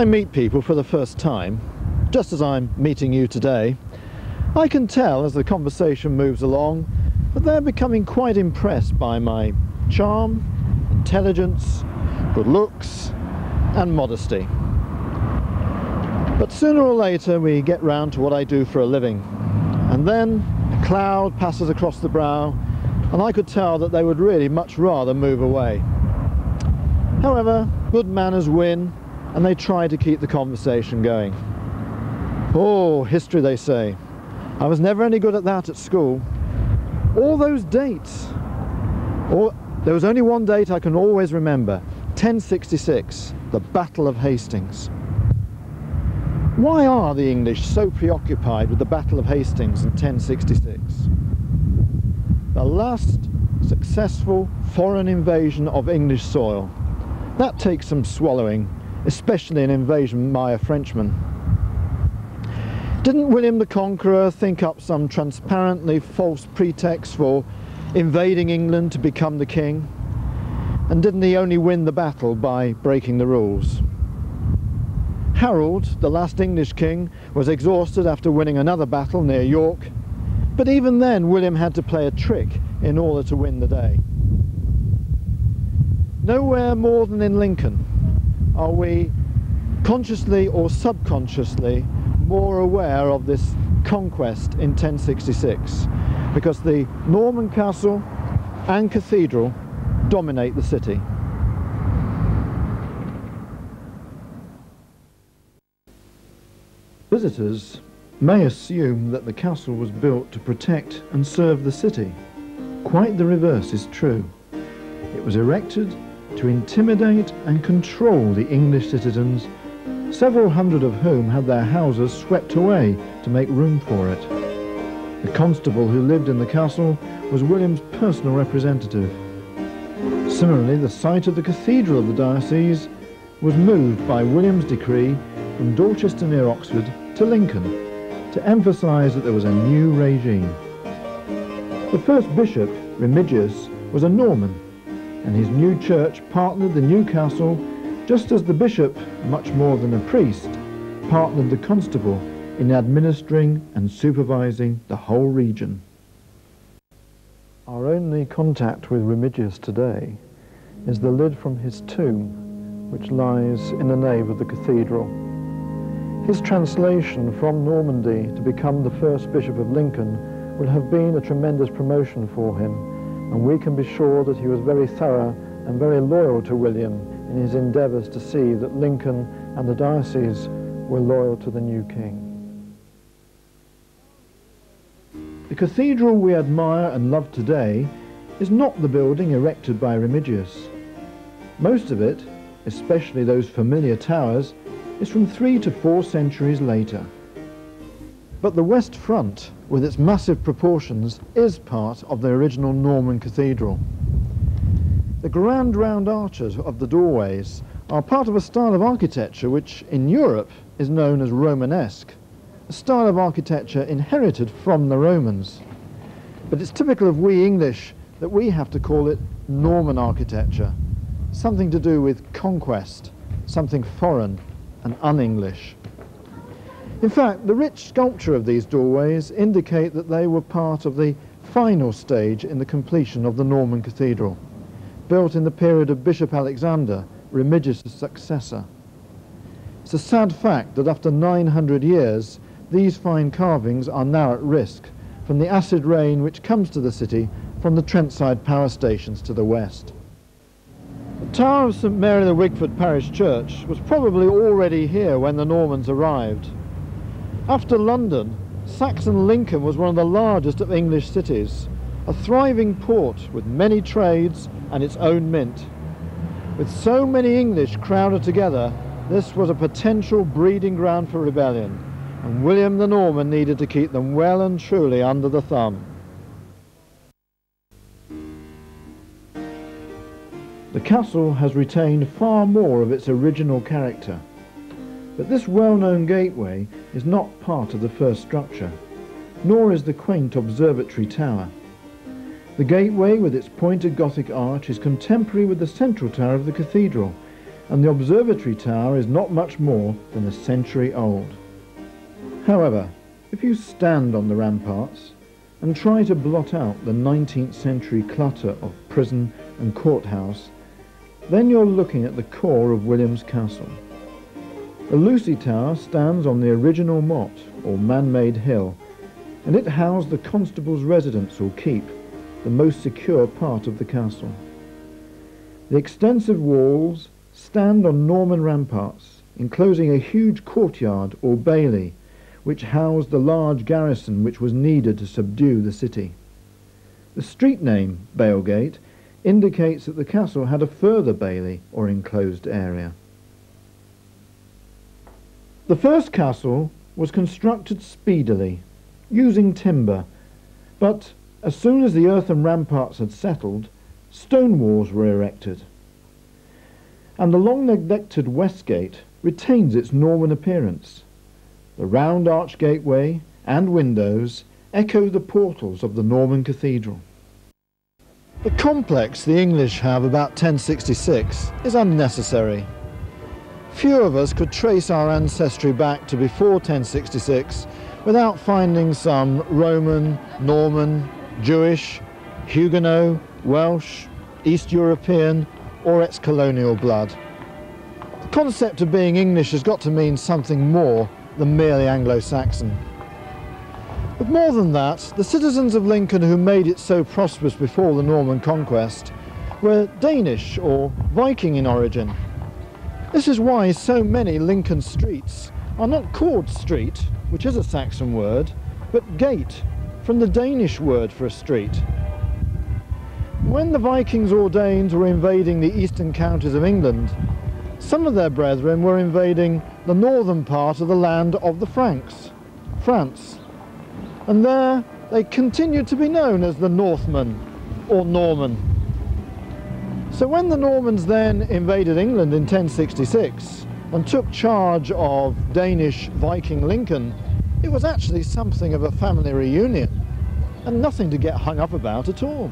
I meet people for the first time, just as I'm meeting you today, I can tell as the conversation moves along that they're becoming quite impressed by my charm, intelligence, good looks and modesty. But sooner or later we get round to what I do for a living, and then a cloud passes across the brow and I could tell that they would really much rather move away. However, good manners win and they try to keep the conversation going. Oh, history, they say. I was never any good at that at school. All those dates. There was only one date I can always remember, 1066, the Battle of Hastings. Why are the English so preoccupied with the Battle of Hastings in 1066? The last successful foreign invasion of English soil. That takes some swallowing, especially an invasion by a Frenchman. Didn't William the Conqueror think up some transparently false pretext for invading England to become the king? And didn't he only win the battle by breaking the rules? Harold, the last English king, was exhausted after winning another battle near York, but even then William had to play a trick in order to win the day. Nowhere more than in Lincoln are we, consciously or subconsciously, more aware of this conquest in 1066, because the Norman castle and cathedral dominate the city. Visitors may assume that the castle was built to protect and serve the city. Quite the reverse is true. It was erected to intimidate and control the English citizens, several hundred of whom had their houses swept away to make room for it. The constable who lived in the castle was William's personal representative. Similarly, the site of the cathedral of the diocese was moved by William's decree from Dorchester near Oxford to Lincoln to emphasise that there was a new regime. The first bishop, Remigius, was a Norman, and his new church partnered the new castle just as the bishop, much more than a priest, partnered the constable in administering and supervising the whole region. Our only contact with Remigius today is the lid from his tomb, which lies in the nave of the cathedral. His translation from Normandy to become the first Bishop of Lincoln would have been a tremendous promotion for him, and we can be sure that he was very thorough and very loyal to William in his endeavours to see that Lincoln and the diocese were loyal to the new king. The cathedral we admire and love today is not the building erected by Remigius. Most of it, especially those familiar towers, is from 3 to 4 centuries later. But the west front, with its massive proportions, is part of the original Norman cathedral. The grand round arches of the doorways are part of a style of architecture which in Europe is known as Romanesque, a style of architecture inherited from the Romans. But it's typical of we English that we have to call it Norman architecture, something to do with conquest, something foreign and un-English. In fact, the rich sculpture of these doorways indicate that they were part of the final stage in the completion of the Norman cathedral, built in the period of Bishop Alexander, Remigius' successor. It's a sad fact that after 900 years, these fine carvings are now at risk from the acid rain which comes to the city from the Trentside power stations to the west. The tower of St Mary the Wigford Parish Church was probably already here when the Normans arrived. After London, Saxon Lincoln was one of the largest of English cities, a thriving port with many trades and its own mint. With so many English crowded together, this was a potential breeding ground for rebellion, and William the Norman needed to keep them well and truly under the thumb. The castle has retained far more of its original character, but this well-known gateway is not part of the first structure, nor is the quaint observatory tower. The gateway with its pointed Gothic arch is contemporary with the central tower of the cathedral, and the observatory tower is not much more than a century old. However, if you stand on the ramparts and try to blot out the 19th century clutter of prison and courthouse, then you're looking at the core of William's Castle. The Lucy Tower stands on the original motte, or man-made hill, and it housed the constable's residence or keep, the most secure part of the castle. The extensive walls stand on Norman ramparts, enclosing a huge courtyard or bailey, which housed the large garrison which was needed to subdue the city. The street name, Bailgate, indicates that the castle had a further bailey or enclosed area. The first castle was constructed speedily, using timber, but as soon as the earthen ramparts had settled, stone walls were erected, and the long-neglected west gate retains its Norman appearance. The round arch gateway and windows echo the portals of the Norman cathedral. The complex the English have about 1066 is unnecessary. Few of us could trace our ancestry back to before 1066 without finding some Roman, Norman, Jewish, Huguenot, Welsh, East European or ex-colonial blood. The concept of being English has got to mean something more than merely Anglo-Saxon. But more than that, the citizens of Lincoln who made it so prosperous before the Norman conquest were Danish or Viking in origin. This is why so many Lincoln streets are not called street, which is a Saxon word, but gate, from the Danish word for a street. When the Vikings or Danes were invading the eastern counties of England, some of their brethren were invading the northern part of the land of the Franks, France, and there they continued to be known as the Northmen or Norman. So when the Normans then invaded England in 1066 and took charge of Danish Viking Lincoln, it was actually something of a family reunion and nothing to get hung up about at all.